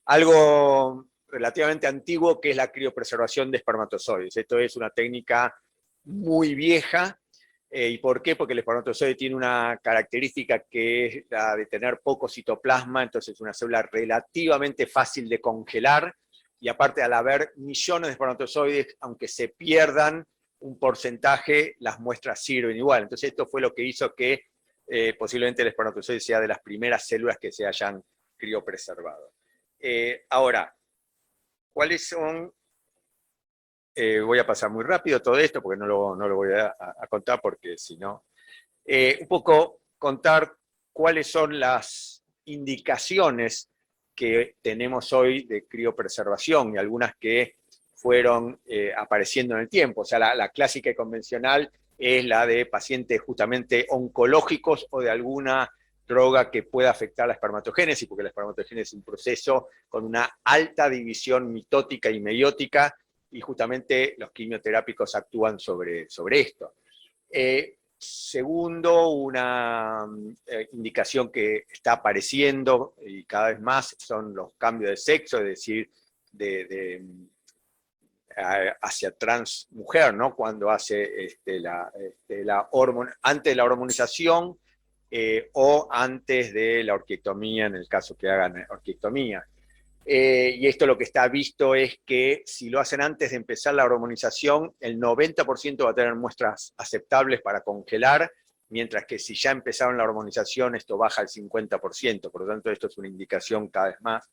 algo relativamente antiguo que es la criopreservación de espermatozoides. Esto es una técnica muy vieja. ¿Y por qué? Porque el espermatozoide tiene una característica que es la de tener poco citoplasma, entonces es una célula relativamente fácil de congelar, y aparte al haber millones de espermatozoides, aunque se pierdan un porcentaje, las muestras sirven igual. Entonces esto fue lo que hizo que posiblemente el espermatozoide sea de las primeras células que se hayan criopreservado. Ahora, ¿cuáles son? Voy a pasar muy rápido todo esto porque no lo voy a contar porque si no... un poco contar cuáles son las indicaciones que tenemos hoy de criopreservación y algunas que fueron apareciendo en el tiempo. O sea, la clásica y convencional es la de pacientes justamente oncológicos o de alguna droga que pueda afectar la espermatogénesis, porque la espermatogénesis es un proceso con una alta división mitótica y meiótica, y justamente los quimioterápicos actúan sobre esto. Segundo, una indicación que está apareciendo y cada vez más son los cambios de sexo, es decir, hacia trans mujer, ¿no? Cuando hace antes de la hormonización o antes de la orquiectomía, en el caso que hagan orquiectomía. Y esto lo que está visto es que si lo hacen antes de empezar la hormonización, el 90% va a tener muestras aceptables para congelar, mientras que si ya empezaron la hormonización, esto baja al 50%, por lo tanto esto es una indicación cada vez más.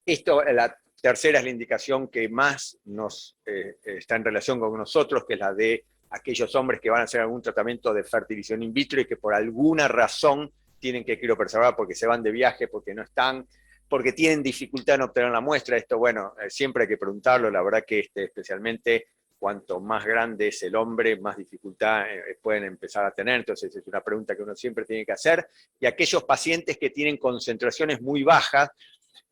La tercera es la indicación que más está en relación con nosotros, que es la de aquellos hombres que van a hacer algún tratamiento de fertilización in vitro y que por alguna razón tienen que criopreservar porque se van de viaje, porque no están, porque tienen dificultad en obtener la muestra. Esto, bueno, siempre hay que preguntarlo, la verdad que especialmente cuanto más grande es el hombre, más dificultad pueden empezar a tener, entonces es una pregunta que uno siempre tiene que hacer. Y aquellos pacientes que tienen concentraciones muy bajas,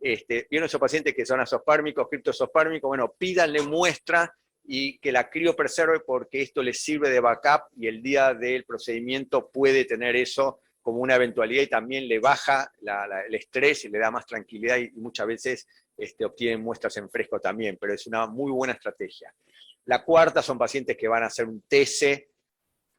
¿vieron esos pacientes que son azospármicos, criptozospármicos? Bueno, pídanle muestra y que la criopreserve porque esto les sirve de backup y el día del procedimiento puede tener eso como una eventualidad y también le baja el estrés y le da más tranquilidad y muchas veces obtienen muestras en fresco también, pero es una muy buena estrategia. La cuarta son pacientes que van a hacer un TC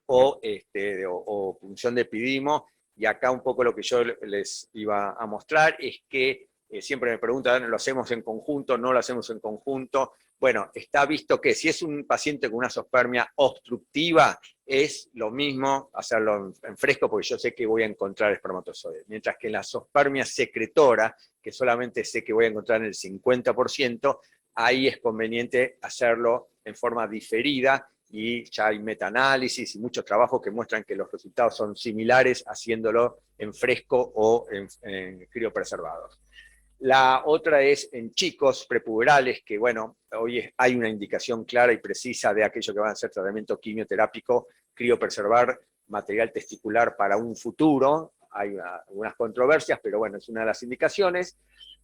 o punción de epidimo, y acá un poco lo que yo les iba a mostrar es que siempre me preguntan, ¿lo hacemos en conjunto? ¿No lo hacemos en conjunto? Bueno, está visto que si es un paciente con una azoospermia obstructiva, es lo mismo hacerlo en fresco, porque yo sé que voy a encontrar espermatozoides. Mientras que en la azoospermia secretora, que solamente sé que voy a encontrar en el 50%, ahí es conveniente hacerlo en forma diferida, y ya hay metaanálisis y muchos trabajos que muestran que los resultados son similares haciéndolo en fresco o en criopreservados. La otra es en chicos prepuberales, que bueno, hoy hay una indicación clara y precisa de aquello que van a hacer tratamiento quimioterápico, criopreservar material testicular para un futuro. Hay algunas controversias, pero bueno, es una de las indicaciones.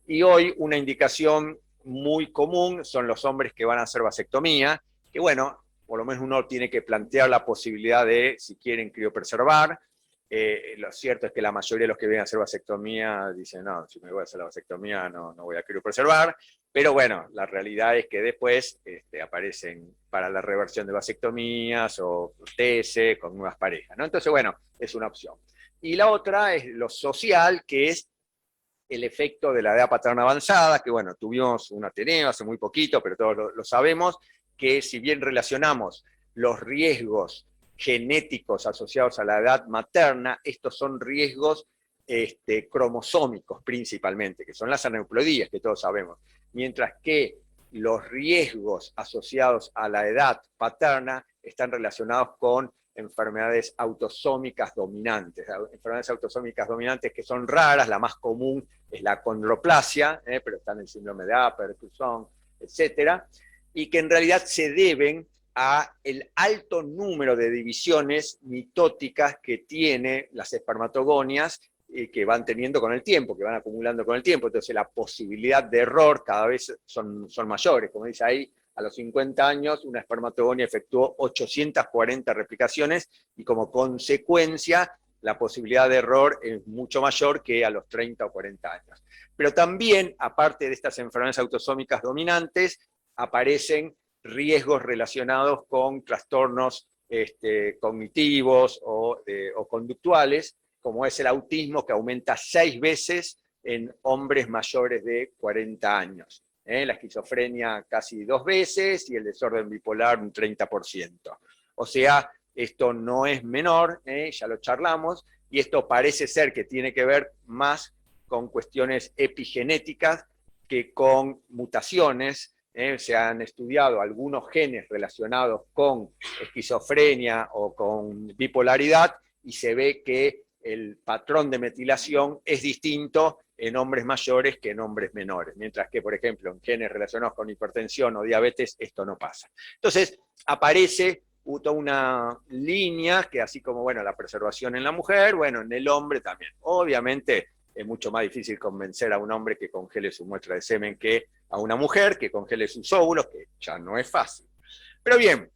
Y hoy una indicación muy común son los hombres que van a hacer vasectomía, que bueno, por lo menos uno tiene que plantear la posibilidad de, si quieren criopreservar. Lo cierto es que la mayoría de los que vienen a hacer vasectomía dicen, no, si me voy a hacer la vasectomía no voy a criopreservar, pero bueno, la realidad es que después aparecen para la reversión de vasectomías o TS con nuevas parejas, ¿no? Entonces, bueno, es una opción. Y la otra es lo social, que es el efecto de la edad paterna avanzada, que bueno, tuvimos un Ateneo hace muy poquito, pero todos lo sabemos, que si bien relacionamos los riesgos genéticos asociados a la edad materna, estos son riesgos cromosómicos principalmente, que son las aneuploidías, que todos sabemos, mientras que los riesgos asociados a la edad paterna están relacionados con enfermedades autosómicas dominantes. Enfermedades autosómicas dominantes que son raras, la más común es la condroplasia, pero están el síndrome de Apert, Cruzón, etcétera, y que en realidad se deben a el alto número de divisiones mitóticas que tiene las espermatogonias que van teniendo con el tiempo, que van acumulando con el tiempo. Entonces la posibilidad de error cada vez son mayores. Como dice ahí, a los 50 años una espermatogonia efectuó 840 replicaciones y como consecuencia la posibilidad de error es mucho mayor que a los 30 o 40 años. Pero también, aparte de estas enfermedades autosómicas dominantes, aparecen riesgos relacionados con trastornos cognitivos o conductuales, como es el autismo, que aumenta 6 veces en hombres mayores de 40 años. La esquizofrenia casi 2 veces y el desorden bipolar un 30%. O sea, esto no es menor, ya lo charlamos, y esto parece ser que tiene que ver más con cuestiones epigenéticas que con mutaciones. Se han estudiado algunos genes relacionados con esquizofrenia o con bipolaridad y se ve que el patrón de metilación es distinto en hombres mayores que en hombres menores, mientras que, por ejemplo, en genes relacionados con hipertensión o diabetes, esto no pasa. Entonces, aparece toda una línea que, así como, bueno, la preservación en la mujer, bueno, en el hombre también. Obviamente, es mucho más difícil convencer a un hombre que congele su muestra de semen que a una mujer que congele sus óvulos, que ya no es fácil. Pero bien,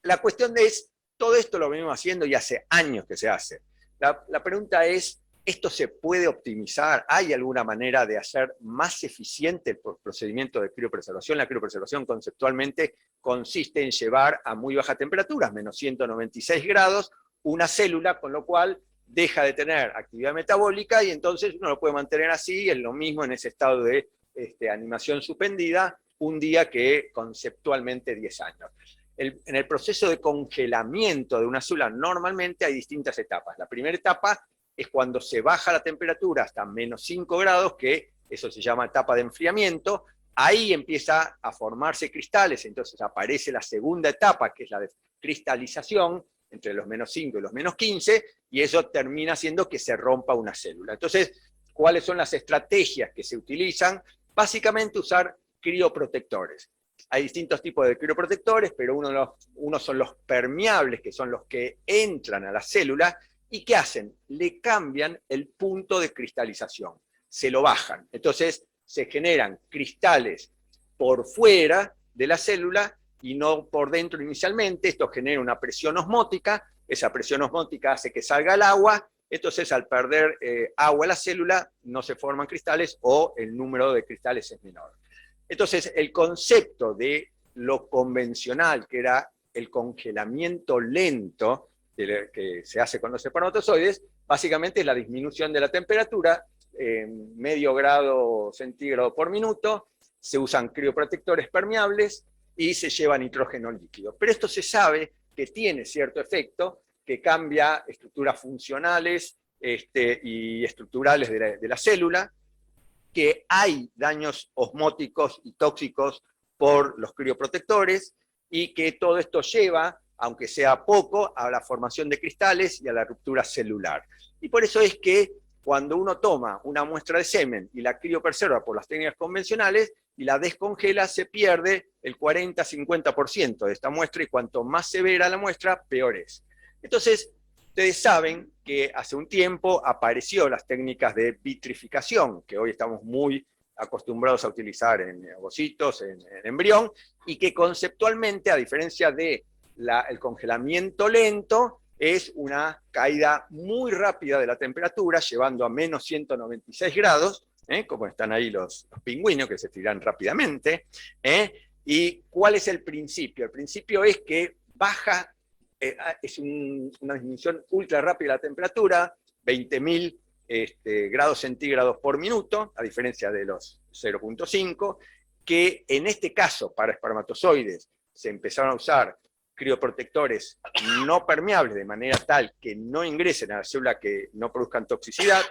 la cuestión es, todo esto lo venimos haciendo y hace años que se hace. La pregunta es, ¿esto se puede optimizar? ¿Hay alguna manera de hacer más eficiente el procedimiento de criopreservación? La criopreservación conceptualmente consiste en llevar a muy baja temperatura, menos 196 grados, una célula, con lo cual deja de tener actividad metabólica y entonces uno lo puede mantener así, es lo mismo en ese estado de animación suspendida, un día que conceptualmente 10 años. En el proceso de congelamiento de una célula normalmente hay distintas etapas. La primera etapa es cuando se baja la temperatura hasta menos 5 grados, que eso se llama etapa de enfriamiento. Ahí empieza a formarse cristales, entonces aparece la segunda etapa, que es la de cristalización, entre los menos 5 y los menos 15, y eso termina haciendo que se rompa una célula. Entonces, ¿cuáles son las estrategias que se utilizan? Básicamente usar crioprotectores. Hay distintos tipos de crioprotectores, pero unos son los permeables, que son los que entran a la célula, ¿y qué hacen? Le cambian el punto de cristalización, se lo bajan. Entonces se generan cristales por fuera de la célula y no por dentro inicialmente. Esto genera una presión osmótica, esa presión osmótica hace que salga el agua, entonces al perder agua en la célula no se forman cristales o el número de cristales es menor. Entonces el concepto de lo convencional, que era el congelamiento lento que se hace con los espermatozoides, básicamente es la disminución de la temperatura, medio grado centígrado por minuto, se usan crioprotectores permeables y se lleva nitrógeno líquido. Pero esto se sabe que tiene cierto efecto, que cambia estructuras funcionales y estructurales de la célula, que hay daños osmóticos y tóxicos por los crioprotectores y que todo esto lleva, aunque sea poco, a la formación de cristales y a la ruptura celular. Y por eso es que cuando uno toma una muestra de semen y la criopreserva por las técnicas convencionales y la descongela, se pierde el 40-50% de esta muestra y cuanto más severa la muestra, peor es. Entonces, ustedes saben que hace un tiempo apareció las técnicas de vitrificación, que hoy estamos muy acostumbrados a utilizar en ovocitos, en embrión, y que conceptualmente, a diferencia de el congelamiento lento, es una caída muy rápida de la temperatura, llevando a menos 196 grados, como están ahí los pingüinos que se tiran rápidamente. ¿Y cuál es el principio? El principio es que baja, es una disminución ultra rápida de la temperatura, 20.000 grados centígrados por minuto, a diferencia de los 0.5, que en este caso para espermatozoides se empezaron a usar crioprotectores no permeables de manera tal que no ingresen a la célula, que no produzcan toxicidad,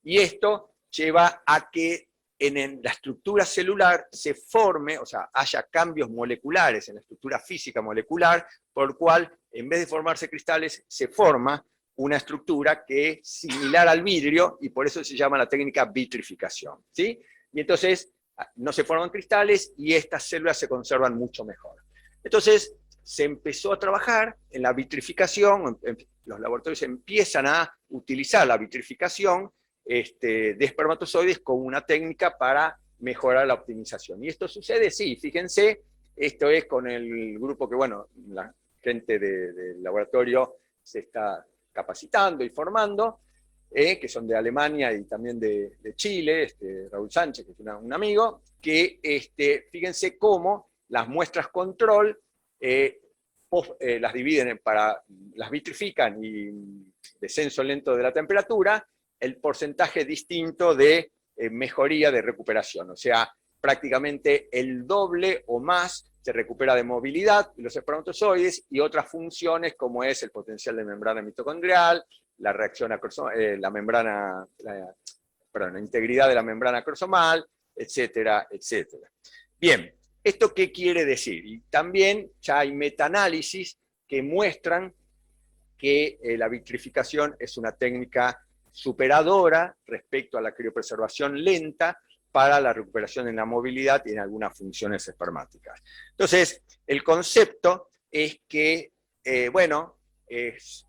y esto lleva a que en la estructura celular se forme, o sea, haya cambios moleculares en la estructura física molecular, por lo cual, en vez de formarse cristales, se forma una estructura que es similar al vidrio, y por eso se llama la técnica vitrificación, ¿sí? Y entonces no se forman cristales y estas células se conservan mucho mejor. Entonces se empezó a trabajar en la vitrificación, los laboratorios empiezan a utilizar la vitrificación de espermatozoides como una técnica para mejorar la optimización. Y esto sucede, sí, fíjense, esto es con el grupo que, bueno, la gente del laboratorio se está capacitando y formando. que son de Alemania y también de Chile, Raúl Sánchez, que es un amigo, que fíjense cómo las muestras control las dividen las vitrifican y descenso lento de la temperatura, el porcentaje distinto de mejoría de recuperación, o sea, prácticamente el doble o más se recupera de movilidad de los espermatozoides y otras funciones como es el potencial de membrana mitocondrial, la reacción la integridad de la membrana cromosomal, etcétera, etcétera. Bien, ¿esto qué quiere decir? Y también ya hay metaanálisis que muestran que la vitrificación es una técnica superadora respecto a la criopreservación lenta para la recuperación en la movilidad y en algunas funciones espermáticas. Entonces, el concepto es que,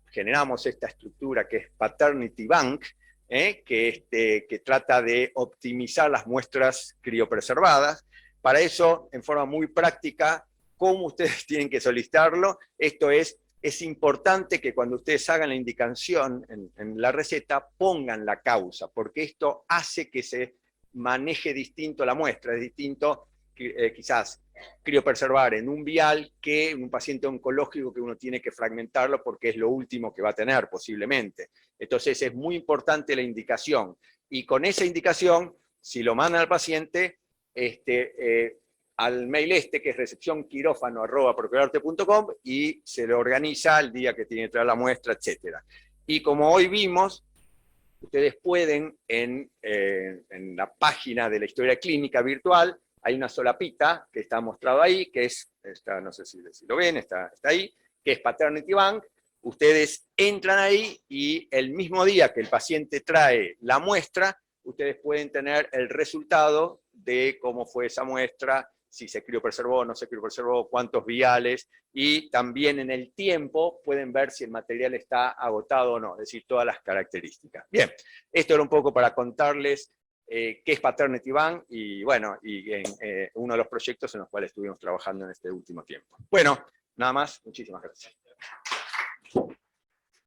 generamos esta estructura que es Paternity Bank, que trata de optimizar las muestras criopreservadas. Para eso, en forma muy práctica, ¿cómo ustedes tienen que solicitarlo? Esto es importante que cuando ustedes hagan la indicación en la receta, pongan la causa, porque esto hace que se maneje distinto la muestra. Es distinto quizás criopreservar en un vial que en un paciente oncológico que uno tiene que fragmentarlo porque es lo último que va a tener posiblemente. Entonces es muy importante la indicación. Y con esa indicación, si lo mandan al paciente, al mail que es recepcionquirófano@procrearte.com, y se lo organiza el día que tiene que traer la muestra, etc. Y como hoy vimos, ustedes pueden en la página de la historia clínica virtual, hay una solapita que está mostrado ahí, que es, no sé si lo ven, está ahí, que es Paternity Bank. Ustedes entran ahí y el mismo día que el paciente trae la muestra, ustedes pueden tener el resultado de cómo fue esa muestra, si se criopreservó, no se criopreservó, cuántos viales, y también en el tiempo pueden ver si el material está agotado o no, es decir, todas las características. Bien, esto era un poco para contarles qué es Paternity Bank, y bueno, uno de los proyectos en los cuales estuvimos trabajando en este último tiempo. Bueno, nada más, muchísimas gracias.